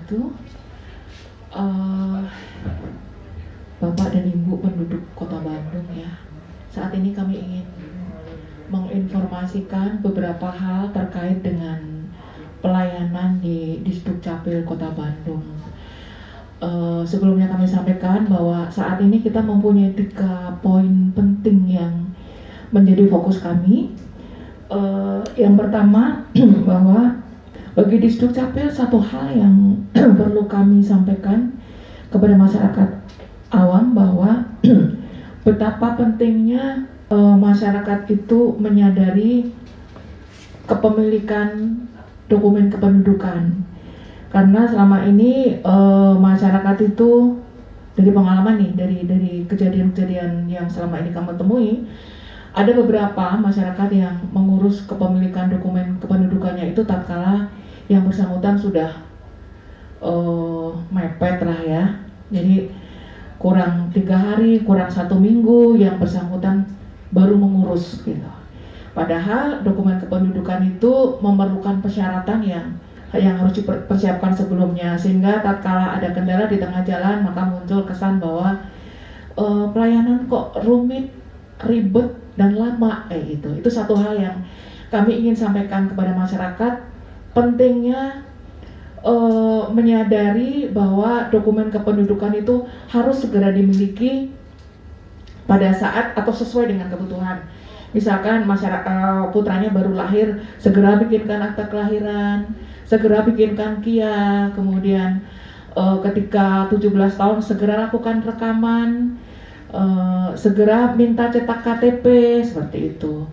wabarakatuh. Eh, Bapak dan Ibu penduduk Kota Bandung ya. Saat ini kami ingin menginformasikan beberapa hal terkait dengan pelayanan di Disdukcapil Kota Bandung. Sebelumnya kami sampaikan bahwa saat ini kita mempunyai 3 poin penting yang menjadi fokus kami. Yang pertama bahwa bagi Disdukcapil satu hal yang perlu kami sampaikan kepada masyarakat awam bahwa betapa pentingnya masyarakat itu menyadari kepemilikan dokumen kependudukan, karena selama ini masyarakat itu dari pengalaman nih, dari kejadian-kejadian yang selama ini kami temui, ada beberapa masyarakat yang mengurus kepemilikan dokumen kependudukannya itu tatkala yang bersangkutan sudah mepet lah ya. Jadi kurang 3 hari, kurang 1 minggu yang bersangkutan baru mengurus gitu. Padahal dokumen kependudukan itu memerlukan persyaratan yang harus dipersiapkan sebelumnya, sehingga tatkala ada kendala di tengah jalan maka muncul kesan bahwa pelayanan kok rumit, ribet dan lama kayak gitu. Itu satu hal yang kami ingin sampaikan kepada masyarakat, pentingnya menyadari bahwa dokumen kependudukan itu harus segera dimiliki pada saat atau sesuai dengan kebutuhan. Misalkan masyarakat putranya baru lahir, segera bikinkan akta kelahiran, segera bikinkan KIA, kemudian ketika 17 tahun segera lakukan rekaman, segera minta cetak KTP, seperti itu.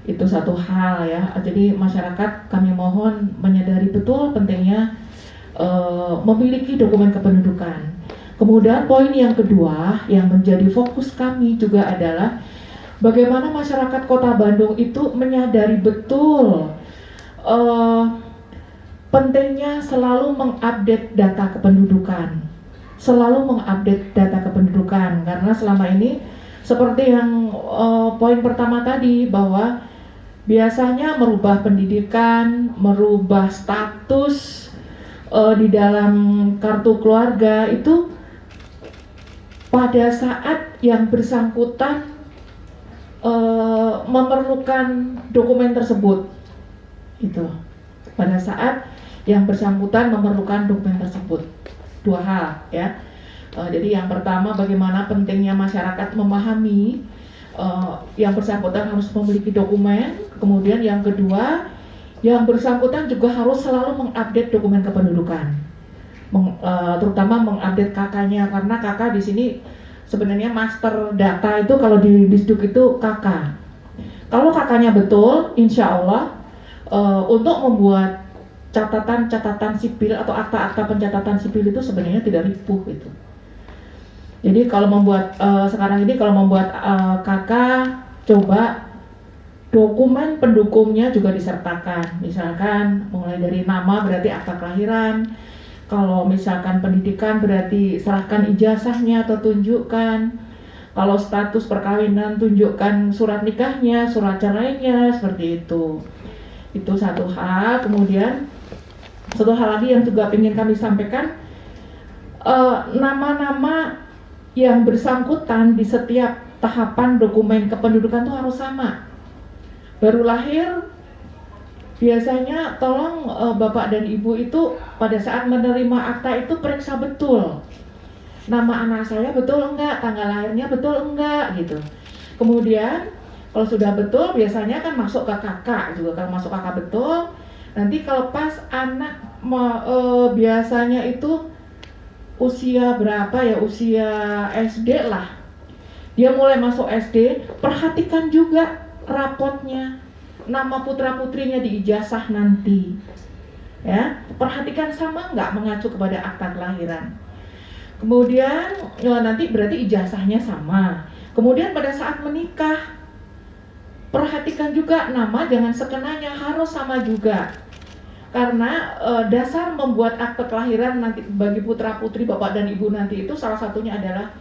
Itu satu hal ya. Jadi masyarakat kami mohon menyadari betul pentingnya memiliki dokumen kependudukan. Kemudian poin yang kedua yang menjadi fokus kami juga adalah bagaimana masyarakat Kota Bandung itu menyadari betul pentingnya selalu mengupdate data kependudukan. Selalu mengupdate data kependudukan, karena selama ini seperti yang poin pertama tadi, bahwa biasanya merubah pendidikan, merubah status di dalam kartu keluarga itu pada saat yang bersangkutan memerlukan dokumen tersebut. Itu pada saat yang bersangkutan memerlukan dokumen tersebut. 2 hal ya. Jadi yang pertama, bagaimana pentingnya masyarakat memahami yang bersangkutan harus memiliki dokumen. Kemudian yang kedua, yang bersangkutan juga harus selalu mengupdate dokumen kependudukan, terutama mengupdate kakaknya, karena kakak di sini sebenarnya master data itu kalau di Disduk itu kakak. Kalau kakaknya betul, insya Allah untuk membuat catatan sipil atau akta-akta pencatatan sipil itu sebenarnya tidak ripuh itu. Jadi kalau membuat sekarang ini kalau membuat kakak, coba dokumen pendukungnya juga disertakan. Misalkan mulai dari nama berarti akta kelahiran. Kalau misalkan pendidikan berarti serahkan ijazahnya atau tunjukkan. Kalau status perkawinan tunjukkan surat nikahnya, surat cerainya, seperti itu. Itu satu hal. Kemudian satu hal lagi yang juga ingin kami sampaikan, nama-nama yang bersangkutan di setiap tahapan dokumen kependudukan itu harus sama. Baru lahir, biasanya tolong Bapak dan Ibu itu pada saat menerima akta itu periksa betul. Nama anak saya betul enggak, tanggal lahirnya betul enggak gitu. Kemudian kalau sudah betul biasanya kan masuk ke kakak juga. Kalau masuk kakak betul, nanti kalau pas anak biasanya itu usia berapa ya, usia SD lah, dia mulai masuk SD, perhatikan juga rapotnya, nama putra putrinya di ijazah nanti ya, perhatikan sama nggak mengacu kepada akta kelahiran. Kemudian nanti berarti ijazahnya sama. Kemudian pada saat menikah, perhatikan juga nama jangan sekenanya, harus sama juga. Karena dasar membuat akte kelahiran nanti bagi putra putri Bapak dan Ibu nanti itu salah satunya adalah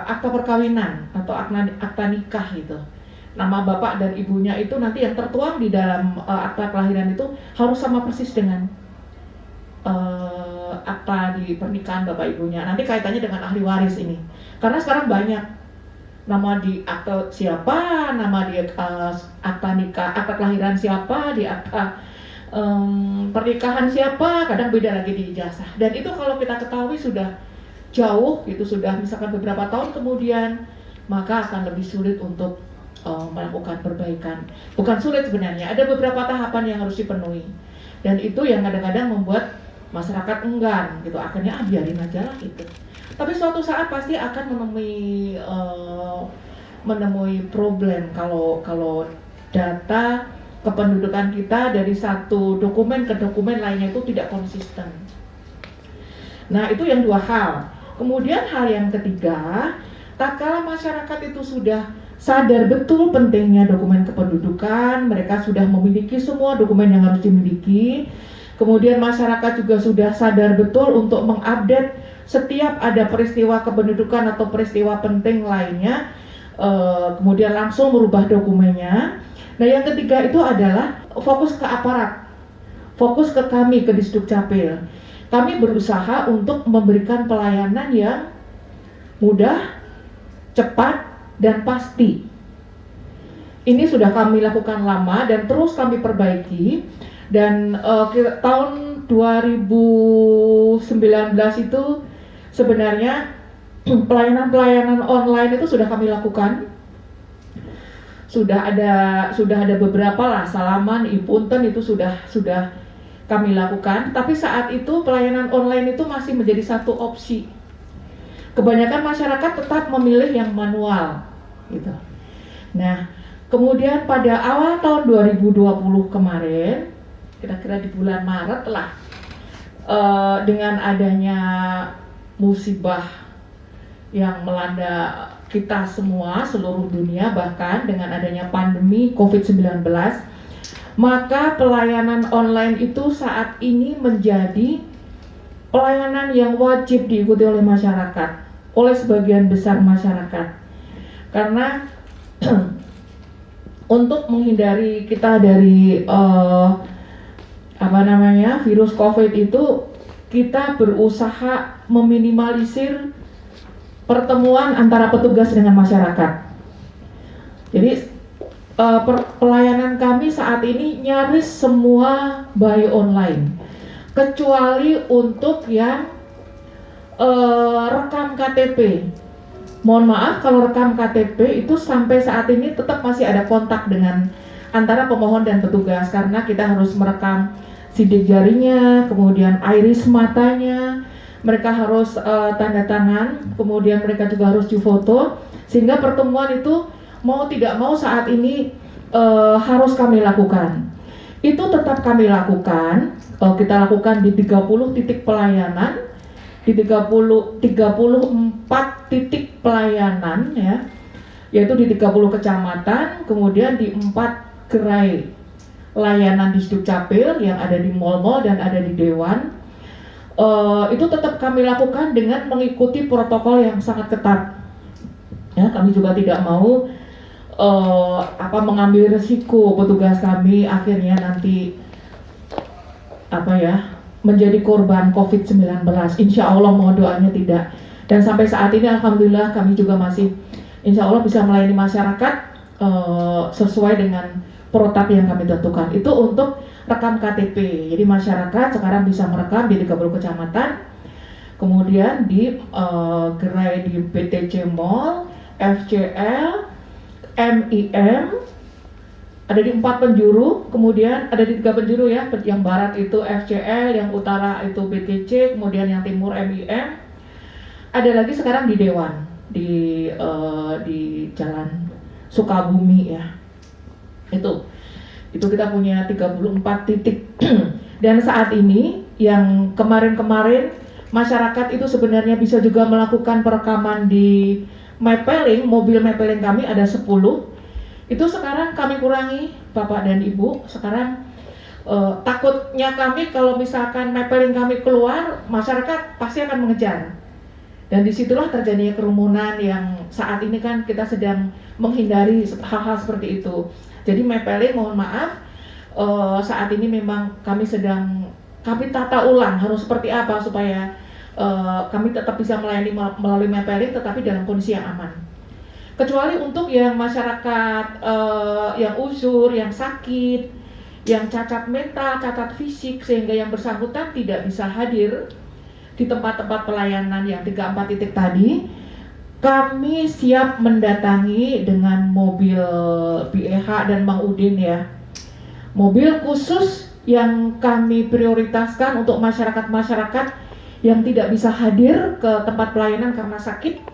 akta perkawinan atau akta nikah gitu. nama bapak dan ibunya itu nanti yang tertuang di dalam akta kelahiran itu harus sama persis dengan akta di pernikahan bapak ibunya. Nanti kaitannya dengan ahli waris ini. Karena sekarang banyak nama di akta siapa, nama di akta nikah, akta kelahiran siapa, di akta pernikahan siapa, kadang beda lagi di ijazah. Dan itu kalau kita ketahui sudah jauh, itu sudah misalkan beberapa tahun kemudian, maka akan lebih sulit untuk melakukan perbaikan. Bukan sulit sebenarnya, ada beberapa tahapan yang harus dipenuhi. Dan itu yang kadang-kadang membuat masyarakat enggan gitu, akhirnya biarin aja lah gitu. Tapi suatu saat pasti akan menemui problem kalau data kependudukan kita dari satu dokumen ke dokumen lainnya itu tidak konsisten. Nah, itu yang dua hal. Kemudian hal yang ketiga, tak kala masyarakat itu sudah sadar betul pentingnya dokumen kependudukan, mereka sudah memiliki semua dokumen yang harus dimiliki. Kemudian masyarakat juga sudah sadar betul untuk mengupdate setiap ada peristiwa kependudukan atau peristiwa penting lainnya, kemudian langsung merubah dokumennya. Nah, yang ketiga itu adalah fokus ke aparat, fokus ke kami, ke Disdukcapil. Kami berusaha untuk memberikan pelayanan yang mudah, cepat, dan pasti. Ini sudah kami lakukan lama dan terus kami perbaiki. Dan tahun 2019 itu sebenarnya pelayanan-pelayanan online itu sudah kami lakukan. Sudah ada beberapa lah, salaman, ipunten itu sudah kami lakukan. Tapi saat itu pelayanan online itu masih menjadi satu opsi. Kebanyakan masyarakat tetap memilih yang manual, gitu. Nah, kemudian pada awal tahun 2020 kemarin, kira-kira di bulan Maret lah, dengan adanya musibah yang melanda kita semua, seluruh dunia, bahkan dengan adanya pandemi COVID-19, maka pelayanan online itu saat ini menjadi pelayanan yang wajib diikuti oleh masyarakat, oleh sebagian besar masyarakat. Karena untuk menghindari kita dari virus COVID itu, kita berusaha meminimalisir pertemuan antara petugas dengan masyarakat. Jadi pelayanan kami saat ini nyaris semua by online, kecuali untuk yang rekam KTP. Mohon maaf kalau rekam KTP itu sampai saat ini tetap masih ada kontak dengan antara pemohon dan petugas, karena kita harus merekam sidik jarinya, kemudian iris matanya, mereka harus tanda tangan, kemudian mereka juga harus difoto, sehingga pertemuan itu mau tidak mau saat ini harus kami lakukan. Itu tetap kami lakukan, kita lakukan di 30 titik pelayanan, di 34 titik pelayanan ya, yaitu di 30 kecamatan, kemudian di 4 gerai layanan Disdukcapil yang ada di mal-mal dan ada di Dewan. Itu tetap kami lakukan dengan mengikuti protokol yang sangat ketat. Ya, kami juga tidak mau mengambil resiko petugas kami akhirnya nanti menjadi korban COVID-19. Insya Allah mohon doanya tidak. Dan sampai saat ini alhamdulillah kami juga masih insya Allah bisa melayani masyarakat sesuai dengan protap yang kami tentukan. Itu untuk rekam KTP. Jadi masyarakat sekarang bisa merekam di 30 kecamatan, kemudian di gerai di BTC Mall, FCL, MIM, ada di 4 penjuru, kemudian ada di 3 penjuru ya, yang barat itu FCL, yang utara itu BTC, kemudian yang timur MIM. Ada lagi sekarang di Dewan, di Jalan Sukabumi ya. Itu kita punya 34 titik. Dan saat ini yang kemarin-kemarin masyarakat itu sebenarnya bisa juga melakukan perekaman di Mypeling, mobil Mypeling kami ada 10. Itu sekarang kami kurangi, Bapak dan Ibu. Sekarang takutnya kami kalau misalkan Mypeling kami keluar, masyarakat pasti akan mengejar. Dan disitulah terjadinya kerumunan yang saat ini kan kita sedang menghindari hal-hal seperti itu. Jadi Mapelin mohon maaf, saat ini memang kami tata ulang harus seperti apa supaya kami tetap bisa melayani melalui Mapelin tetapi dalam kondisi yang aman. Kecuali untuk yang masyarakat yang uzur, yang sakit, yang cacat mental, cacat fisik, sehingga yang bersangkutan tidak bisa hadir di tempat-tempat pelayanan yang 3-4 titik tadi, kami siap mendatangi dengan mobil BEH dan Mang Udin ya. Mobil khusus yang kami prioritaskan untuk masyarakat-masyarakat yang tidak bisa hadir ke tempat pelayanan karena sakit,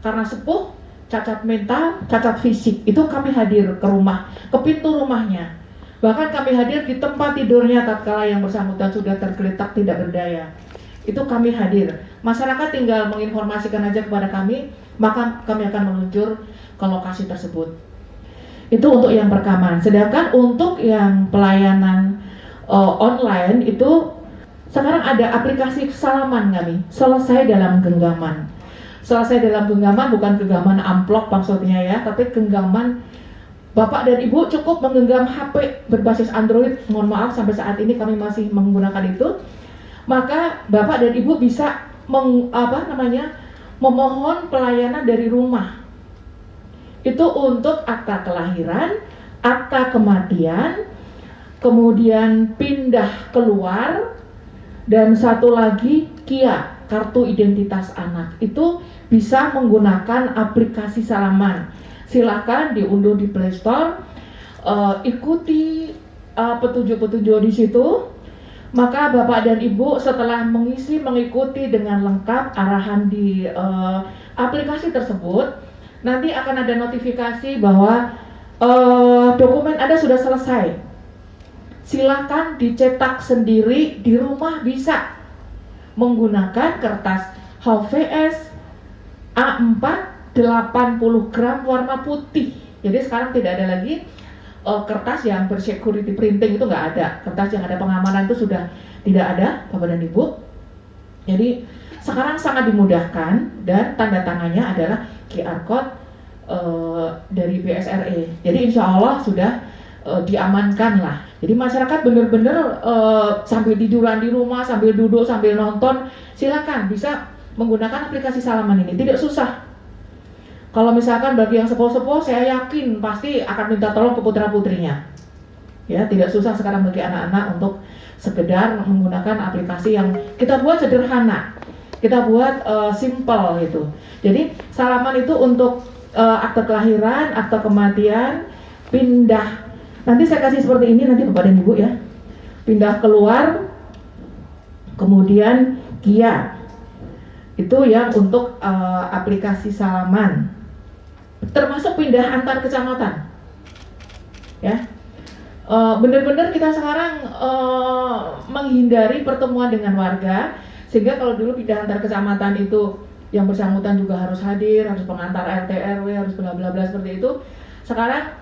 karena sepuh, cacat mental, cacat fisik. Itu kami hadir ke rumah, ke pintu rumahnya. Bahkan kami hadir di tempat tidurnya tatkala yang bersangkutan sudah tergeletak tidak berdaya. Itu kami hadir. Masyarakat tinggal menginformasikan aja kepada kami, maka kami akan meluncur ke lokasi tersebut. Itu untuk yang perekaman. Sedangkan untuk yang pelayanan online itu sekarang ada aplikasi salaman kami. Selesai dalam genggaman. Selesai dalam genggaman bukan genggaman amplop maksudnya ya, tapi genggaman Bapak dan Ibu cukup menggenggam HP berbasis Android. Mohon maaf sampai saat ini kami masih menggunakan itu. Maka Bapak dan Ibu bisa memohon pelayanan dari rumah. Itu untuk akta kelahiran, akta kematian, kemudian pindah keluar, dan satu lagi KIA, kartu identitas anak. Itu bisa menggunakan aplikasi salaman. Silakan diunduh di Play Store, ikuti petunjuk-petunjuk di situ. Maka Bapak dan Ibu setelah mengikuti dengan lengkap arahan di aplikasi tersebut, nanti akan ada notifikasi bahwa dokumen Anda sudah selesai. Silakan dicetak sendiri di rumah, bisa menggunakan kertas HVS A4 80 gram warna putih. Jadi sekarang tidak ada lagi kertas yang bersecurity printing, itu nggak ada. Kertas yang ada pengamanan itu sudah tidak ada, Bapak dan Ibu. Jadi sekarang sangat dimudahkan dan tanda tangannya adalah QR code dari BSRE. Jadi insya Allah sudah diamankan lah. Jadi masyarakat benar-benar sambil tiduran di rumah, sambil duduk, sambil nonton, silakan bisa menggunakan aplikasi salaman ini. Tidak susah. Kalau misalkan bagi yang sepuh-sepuh, saya yakin pasti akan minta tolong ke putra-putrinya. Ya, tidak susah sekarang bagi anak-anak untuk sekedar menggunakan aplikasi yang kita buat sederhana, kita buat simple gitu. Jadi salaman itu untuk akte kelahiran, akte kematian, pindah. Nanti saya kasih seperti ini nanti Bapak dan Ibu ya. Pindah keluar, kemudian KIA. Itu yang untuk aplikasi salaman. Termasuk pindah antar kecamatan, ya. Benar-benar kita sekarang menghindari pertemuan dengan warga, sehingga kalau dulu pindah antar kecamatan itu yang bersangkutan juga harus hadir, harus pengantar RT RW, harus bla bla bla seperti itu. Sekarang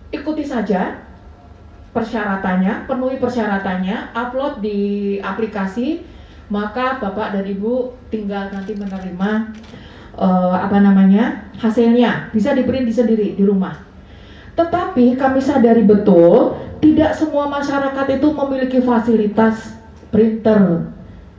ikuti saja persyaratannya, penuhi persyaratannya, upload di aplikasi, maka Bapak dan Ibu tinggal nanti menerima hasilnya, bisa di-print sendiri di rumah. Tetapi kami sadari betul tidak semua masyarakat itu memiliki fasilitas printer,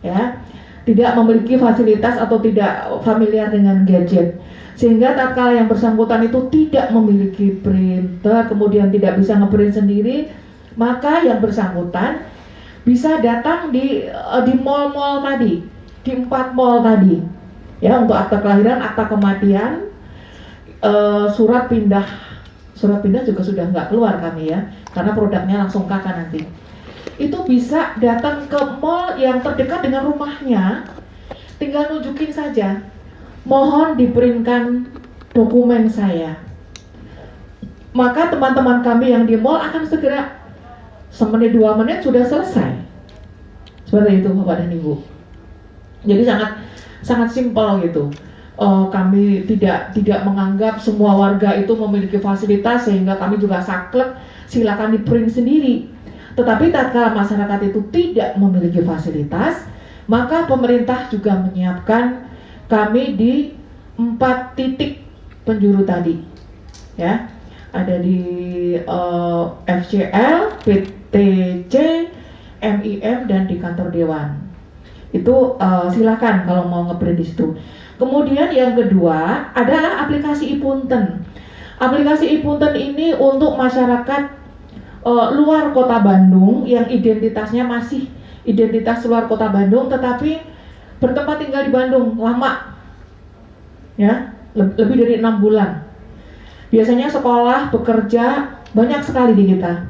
ya, tidak memiliki fasilitas atau tidak familiar dengan gadget, sehingga tatkala yang bersangkutan itu tidak memiliki printer, kemudian tidak bisa ngeprint sendiri, maka yang bersangkutan bisa datang di mall-mall tadi, di 4 mall tadi, ya, untuk akta kelahiran, akta kematian, surat pindah juga sudah nggak keluar kami ya, karena produknya langsung KK nanti. Itu bisa datang ke mall yang terdekat dengan rumahnya, tinggal nunjukin saja, mohon diprintkan dokumen saya. Maka teman-teman kami yang di mall akan segera semenit 2 menit sudah selesai. Seperti itu Bapak dan Ibu. Jadi sangat simpel gitu. Kami tidak menganggap semua warga itu memiliki fasilitas sehingga kami juga saklek silakan di print sendiri. Tetapi tatkala masyarakat itu tidak memiliki fasilitas, maka pemerintah juga menyiapkan kami di 4 titik penjuru tadi, ya. Ada di FCL, PTC, MIM, dan di kantor Dewan. Itu silakan kalau mau ngeprint di situ. Kemudian yang kedua adalah aplikasi iPunten. Aplikasi iPunten ini untuk masyarakat luar kota Bandung yang identitasnya masih identitas luar kota Bandung tetapi bertempat tinggal di Bandung lama, ya, lebih dari 6 bulan. Biasanya sekolah, bekerja, banyak sekali di kita,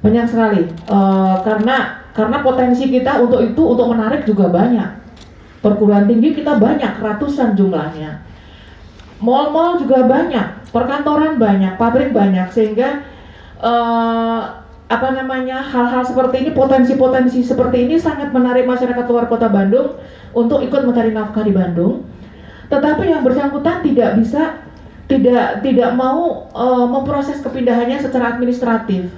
banyak sekali, karena potensi kita untuk menarik juga banyak. Perguruan tinggi kita banyak, ratusan jumlahnya. Mall-mall juga banyak, perkantoran banyak, pabrik banyak, sehingga hal-hal seperti ini, potensi-potensi seperti ini sangat menarik masyarakat luar kota Bandung untuk ikut mencari nafkah di Bandung. Tetapi yang bersangkutan tidak mau memproses kepindahannya secara administratif.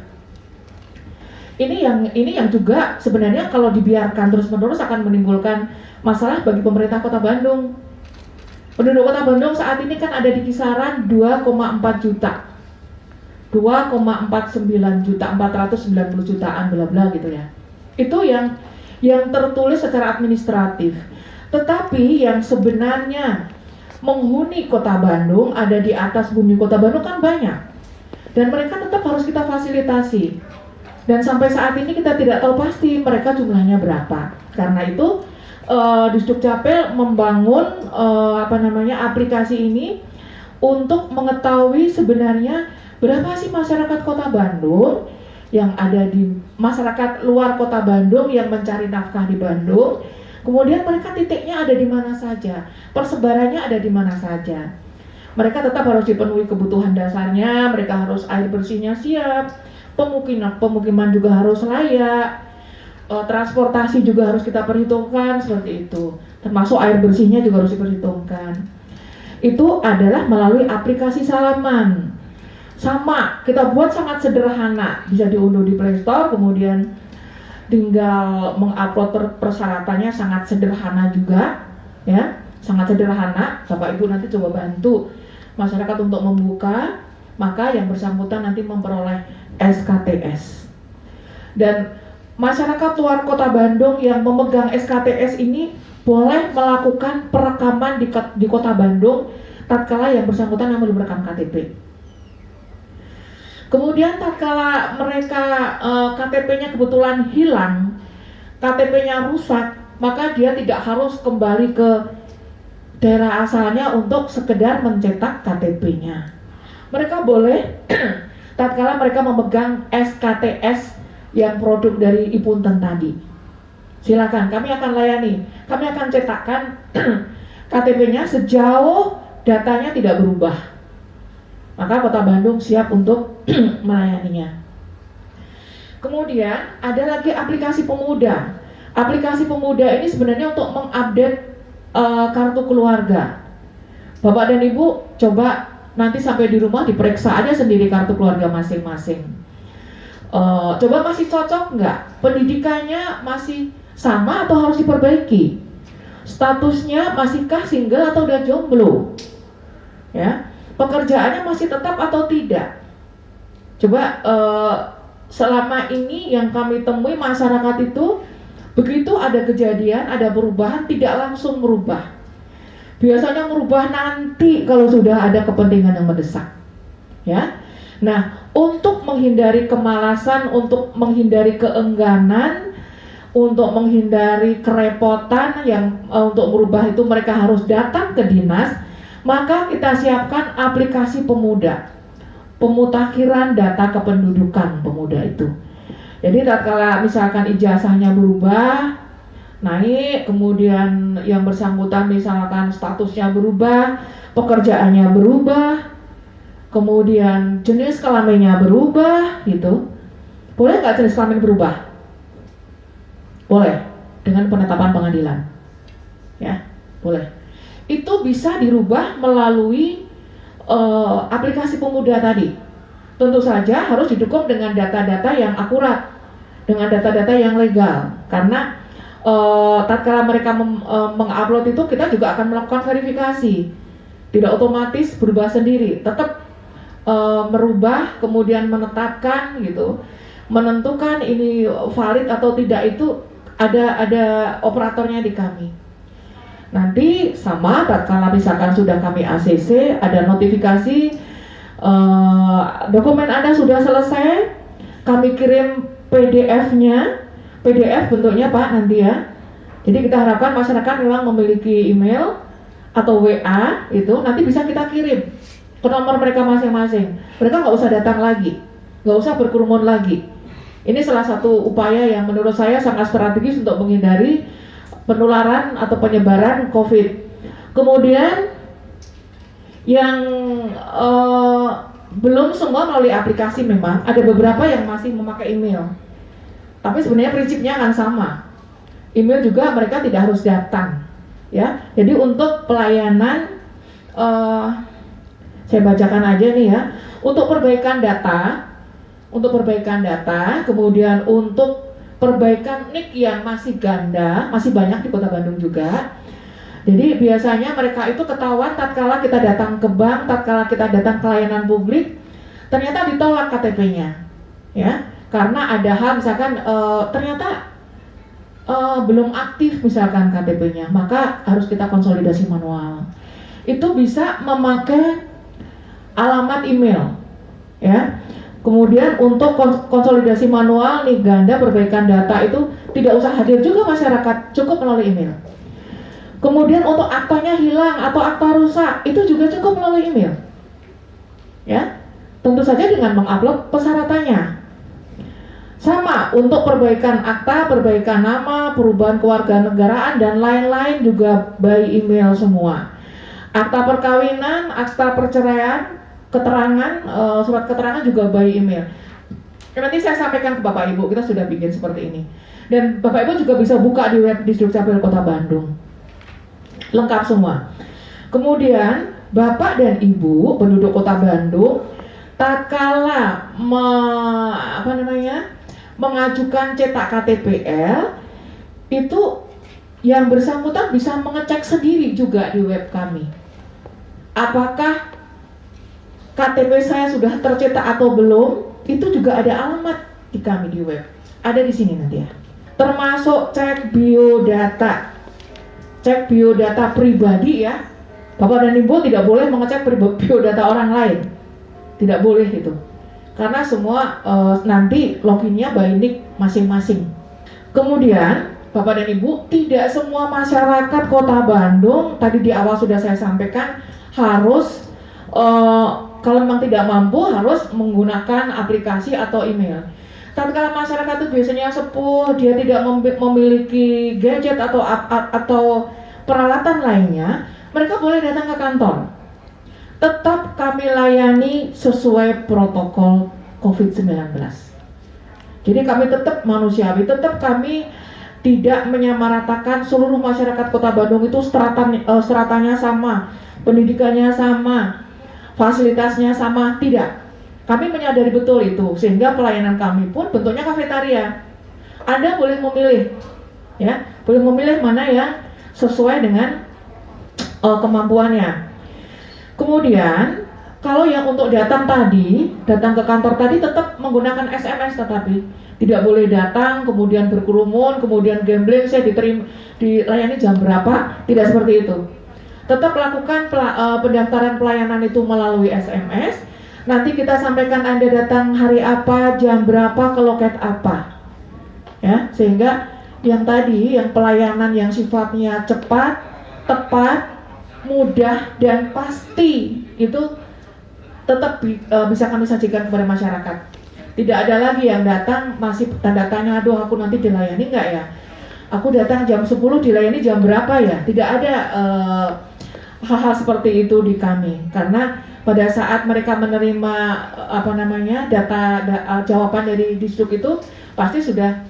Ini yang juga sebenarnya kalau dibiarkan terus-menerus akan menimbulkan masalah bagi pemerintah Kota Bandung. Penduduk Kota Bandung saat ini kan ada di kisaran 2,4 juta. 2,49 juta, 490 jutaan bla bla gitu ya. Itu yang tertulis secara administratif. Tetapi yang sebenarnya menghuni Kota Bandung, ada di atas bumi Kota Bandung kan banyak. Dan mereka tetap harus kita fasilitasi. Dan sampai saat ini kita tidak tahu pasti mereka jumlahnya berapa. Karena itu Disdukcapil membangun aplikasi ini untuk mengetahui sebenarnya berapa sih masyarakat Kota Bandung yang ada di masyarakat luar Kota Bandung yang mencari nafkah di Bandung. Kemudian mereka titiknya ada di mana saja, persebarannya ada di mana saja. Mereka tetap harus dipenuhi kebutuhan dasarnya, mereka harus air bersihnya siap, pemukiman juga harus layak, transportasi juga harus kita perhitungkan seperti itu. Termasuk air bersihnya juga harus diperhitungkan. Itu adalah melalui aplikasi Salaman. Sama, kita buat sangat sederhana, bisa diunduh di Play Store, kemudian tinggal mengupload persyaratannya sangat sederhana juga, ya, sangat sederhana. Bapak Ibu nanti coba bantu masyarakat untuk membuka, maka yang bersangkutan nanti memperoleh SKTS. Dan masyarakat luar Kota Bandung yang memegang SKTS ini boleh melakukan perekaman di Kota Bandung tatkala yang bersangkutan yang belum merekam KTP. Kemudian tatkala mereka KTP-nya kebetulan hilang, KTP-nya rusak, maka dia tidak harus kembali ke daerah asalnya untuk sekedar mencetak KTP-nya. Mereka boleh tatkala mereka memegang SKTS yang produk dari iPunten tadi. Silakan, kami akan layani. Kami akan cetakkan KTP-nya sejauh datanya tidak berubah. Maka Kota Bandung siap untuk melayaninya. Kemudian ada lagi aplikasi pemuda. Aplikasi pemuda ini sebenarnya untuk mengupdate kartu keluarga. Bapak dan Ibu coba nanti sampai di rumah diperiksa aja sendiri kartu keluarga masing-masing. Coba masih cocok nggak? Pendidikannya masih sama atau harus diperbaiki? Statusnya masihkah single atau udah jomblo? Ya. Pekerjaannya masih tetap atau tidak? Coba selama ini yang kami temui masyarakat itu begitu ada kejadian, ada perubahan tidak langsung merubah. Biasanya merubah nanti kalau sudah ada kepentingan yang mendesak. Ya. Nah, untuk menghindari kemalasan, untuk menghindari keengganan, untuk menghindari kerepotan yang untuk merubah itu mereka harus datang ke dinas. Maka kita siapkan aplikasi pemuda, pemutakhiran data kependudukan pemuda itu. Jadi tatkala misalkan ijazahnya berubah, naik, kemudian yang bersangkutan misalkan statusnya berubah, pekerjaannya berubah, kemudian jenis kelaminnya berubah, gitu. Boleh nggak jenis kelamin berubah? Boleh, dengan penetapan pengadilan, ya, boleh. Itu bisa dirubah melalui aplikasi pemuda tadi. Tentu saja harus didukung dengan data-data yang akurat, dengan data-data yang legal. Karena tatkala mereka mengupload itu, kita juga akan melakukan verifikasi. Tidak otomatis berubah sendiri, tetap merubah, kemudian menetapkan gitu, menentukan ini valid atau tidak, itu ada operatornya di kami. Nanti sama tatkala misalkan sudah kami ACC, ada notifikasi dokumen Anda sudah selesai, kami kirim PDF-nya, PDF bentuknya Pak nanti ya. Jadi kita harapkan masyarakat memang memiliki email atau WA, itu nanti bisa kita kirim ke nomor mereka masing-masing. Mereka nggak usah datang lagi, nggak usah berkerumun lagi. Ini salah satu upaya yang menurut saya sangat strategis untuk menghindari penularan atau penyebaran COVID. Kemudian yang belum semua melalui aplikasi, memang ada beberapa yang masih memakai email. Tapi sebenarnya prinsipnya akan sama. Email juga mereka tidak harus datang. Ya, jadi untuk pelayanan, saya bacakan aja nih ya. Untuk perbaikan data, kemudian untuk perbaikan NIK yang masih ganda, masih banyak di Kota Bandung juga. Jadi biasanya mereka itu ketahuan tatkala kita datang ke bank, tatkala kita datang ke layanan publik, ternyata ditolak KTP-nya, ya, karena ada hal misalkan ternyata belum aktif misalkan KTP-nya, maka harus kita konsolidasi manual. Itu bisa memakai alamat email, ya. Kemudian untuk konsolidasi manual nih ganda perbaikan data itu tidak usah hadir juga masyarakat, cukup melalui email. Kemudian untuk aktanya hilang atau akta rusak itu juga cukup melalui email, ya. Tentu saja dengan mengupload persyaratannya. Sama untuk perbaikan akta, perbaikan nama, perubahan kewarganegaraan dan lain-lain juga by email semua. Akta perkawinan, akta perceraian, keterangan, surat keterangan juga by email. Nanti saya sampaikan ke Bapak Ibu, kita sudah bikin seperti ini. Dan Bapak Ibu juga bisa buka di web Disdukcapil Kota Bandung. Lengkap semua. Kemudian Bapak dan Ibu penduduk Kota Bandung tatkala mengajukan cetak KTPL itu yang bersangkutan bisa mengecek sendiri juga di web kami. Apakah KTP saya sudah tercetak atau belum? Itu juga ada alamat di kami di web. Ada di sini nanti ya. Termasuk cek biodata. Cek biodata pribadi ya. Bapak dan Ibu tidak boleh mengecek biodata orang lain. Tidak boleh itu. Karena semua nanti loginnya by nick masing-masing. Kemudian Bapak dan Ibu, tidak semua masyarakat Kota Bandung, tadi di awal sudah saya sampaikan, harus kalau memang tidak mampu harus menggunakan aplikasi atau email. Tatkala masyarakat itu biasanya sepuh, dia tidak memiliki gadget atau peralatan lainnya, mereka boleh datang ke kantor. Tetap kami layani sesuai protokol COVID-19. Jadi kami tetap manusiawi, tetap kami tidak menyamaratakan seluruh masyarakat Kota Bandung itu stratanya sama, pendidikannya sama, fasilitasnya sama, tidak. Kami menyadari betul itu, sehingga pelayanan kami pun bentuknya kafetaria. Anda boleh memilih, ya, boleh memilih mana yang sesuai dengan kemampuannya. Kemudian kalau yang untuk datang ke kantor tadi tetap menggunakan SMS, tetapi tidak boleh datang kemudian berkerumun, kemudian gambling, saya dilayani jam berapa, tidak seperti itu. Tetap lakukan pendaftaran pelayanan itu melalui SMS. Nanti kita sampaikan Anda datang hari apa, jam berapa, ke loket apa, ya, sehingga yang tadi, yang pelayanan yang sifatnya cepat, tepat, mudah dan pasti itu tetap bisa kami sajikan kepada masyarakat. Tidak ada lagi yang datang masih tanda tanya, aduh aku nanti dilayani nggak ya? Aku datang jam 10 dilayani jam berapa ya? Tidak ada hal-hal seperti itu di kami, karena pada saat mereka menerima jawaban dari Disduk itu pasti sudah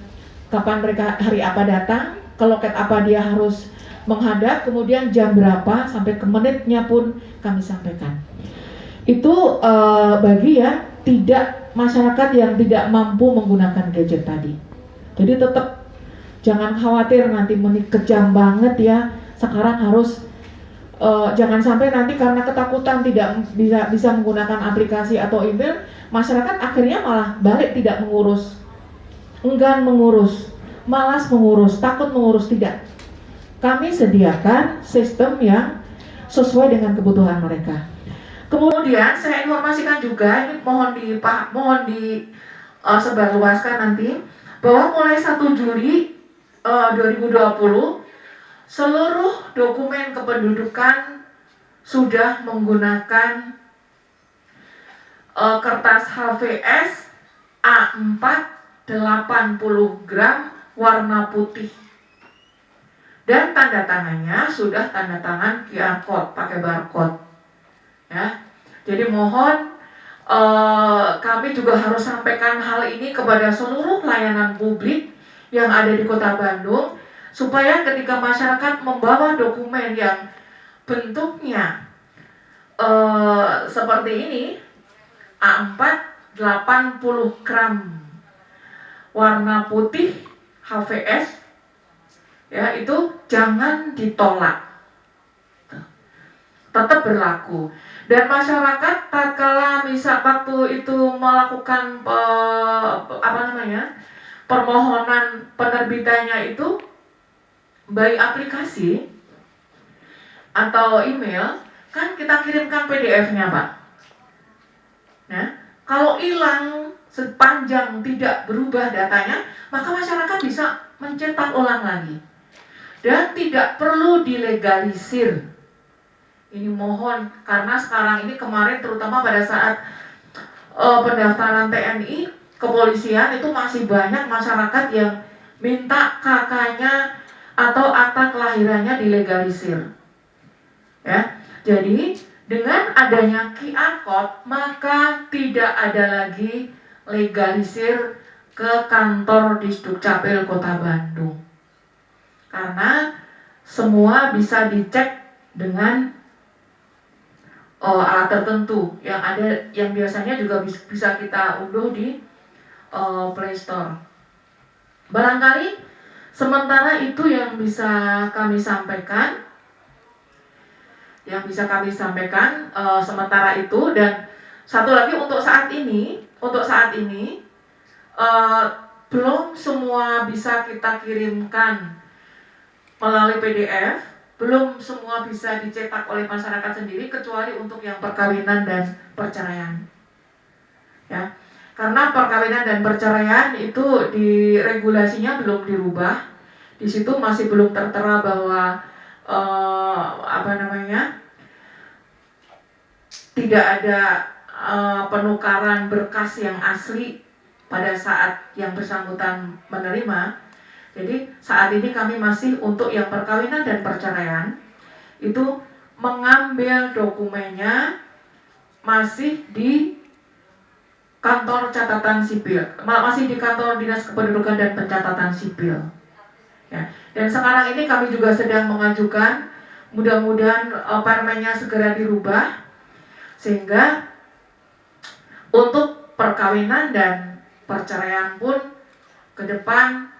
kapan mereka hari apa datang, ke loket apa dia harus menghadap, kemudian jam berapa sampai ke menitnya pun kami sampaikan. Itu bagi ya masyarakat yang tidak mampu menggunakan gadget tadi. Jadi tetap Jangan khawatir nanti kejam banget ya. Sekarang harus jangan sampai nanti karena ketakutan tidak bisa menggunakan aplikasi atau email, masyarakat akhirnya malah balik tidak mengurus, enggan mengurus, malas mengurus, takut mengurus. Tidak. Kami sediakan sistem yang sesuai dengan kebutuhan mereka. Kemudian saya informasikan juga, ini mohon sebarluaskan nanti, bahwa mulai 1 Juli 2020 seluruh dokumen kependudukan sudah menggunakan kertas HVS A4 80 gram warna putih, dan tanda tangannya sudah tanda tangan QR code, pakai barcode ya. Jadi mohon kami juga harus sampaikan hal ini kepada seluruh pelayanan publik yang ada di Kota Bandung, supaya ketika masyarakat membawa dokumen yang bentuknya seperti ini, A4 80 gram warna putih HVS ya, itu jangan ditolak, tetap berlaku. Dan masyarakat tatkala misal waktu itu melakukan permohonan penerbitannya itu baik aplikasi atau email, kan kita kirimkan PDF-nya, Pak. Nah, kalau hilang sepanjang tidak berubah datanya, maka masyarakat bisa mencetak ulang lagi dan tidak perlu dilegalisir. Ini mohon, karena sekarang ini, kemarin terutama pada saat pendaftaran TNI, kepolisian, itu masih banyak masyarakat yang minta KK-nya atau akta kelahirannya dilegalisir. Ya, jadi dengan adanya QR code, maka tidak ada lagi legalisir ke kantor Disdukcapil Kota Bandung, karena semua bisa dicek dengan alat tertentu yang ada, yang biasanya juga bisa kita unduh di Play Store. Barangkali sementara itu yang bisa kami sampaikan, sementara itu. Dan satu lagi, untuk saat ini belum semua bisa kita kirimkan melalui PDF, belum semua bisa dicetak oleh masyarakat sendiri, kecuali untuk yang perkawinan dan perceraian. Ya, karena perkawinan dan perceraian itu di regulasinya belum dirubah. Di situ masih belum tertera bahwa tidak ada penukaran berkas yang asli pada saat yang bersangkutan menerima. Jadi saat ini kami masih untuk yang perkawinan dan perceraian itu mengambil dokumennya masih di kantor catatan sipil, masih di kantor Dinas Kependudukan dan Pencatatan Sipil. Ya. Dan sekarang ini kami juga sedang mengajukan, mudah-mudahan permennya segera dirubah, sehingga untuk perkawinan dan perceraian pun ke depan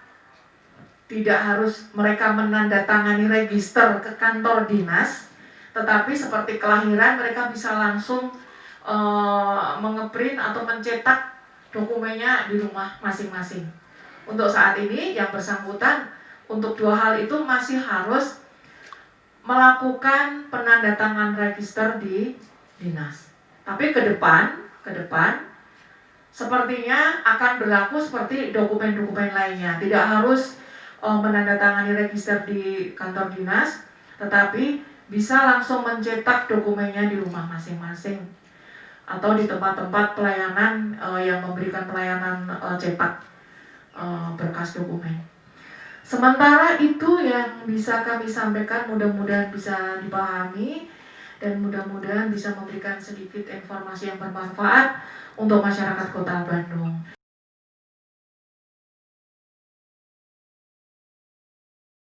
tidak harus mereka menandatangani register ke kantor dinas, tetapi seperti kelahiran mereka bisa langsung mengeprint atau mencetak dokumennya di rumah masing-masing. Untuk saat ini yang bersangkutan untuk 2 hal itu masih harus melakukan penandatangan register di dinas. Tapi ke depan sepertinya akan berlaku seperti dokumen-dokumen lainnya, tidak harus menandatangani register di kantor dinas, tetapi bisa langsung mencetak dokumennya di rumah masing-masing atau di tempat-tempat pelayanan yang memberikan pelayanan cetak berkas dokumen. Sementara itu yang bisa kami sampaikan, mudah-mudahan bisa dipahami dan mudah-mudahan bisa memberikan sedikit informasi yang bermanfaat untuk masyarakat Kota Bandung.